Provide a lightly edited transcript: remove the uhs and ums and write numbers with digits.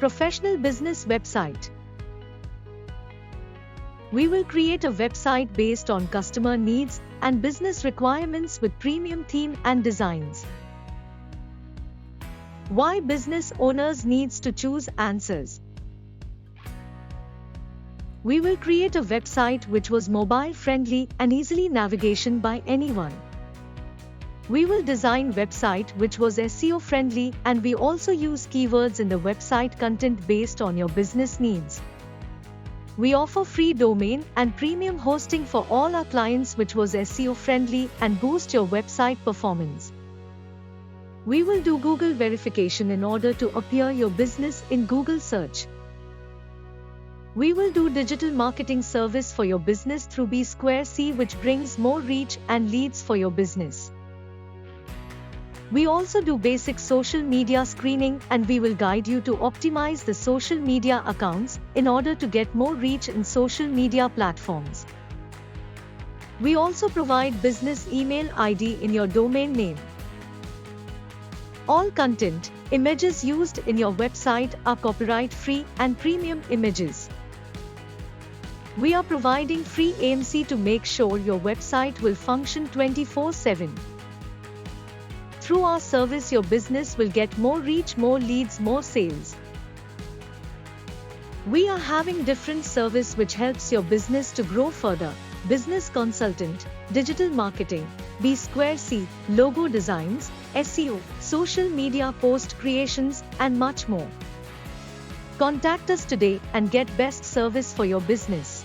Professional business website. We will create a website based on customer needs and business requirements with premium theme and designs. Why business owners needs to choose Anszwers. We will create a website which was mobile friendly and easily navigation by anyone. We will design website which was SEO friendly, and we also use keywords in the website content based on your business needs. We offer free domain and premium hosting for all our clients which was SEO friendly and boost your website performance. We will do Google verification in order to appear your business in Google search. We will do digital marketing service for your business through BsquareC, which brings more reach and leads for your business. We also do basic social media screening, and we will guide you to optimize the social media accounts in order to get more reach in social media platforms. We also provide business email ID in your domain name. All content, images used in your website are copyright free and premium images. We are providing free AMC to make sure your website will function 24/7. Through our service, your business will get more reach, more leads, more sales. We are having different service which helps your business to grow further: business consultant, digital marketing, BsquareC, logo designs, SEO, social media post creations, and much more. Contact us today and get best service for your business.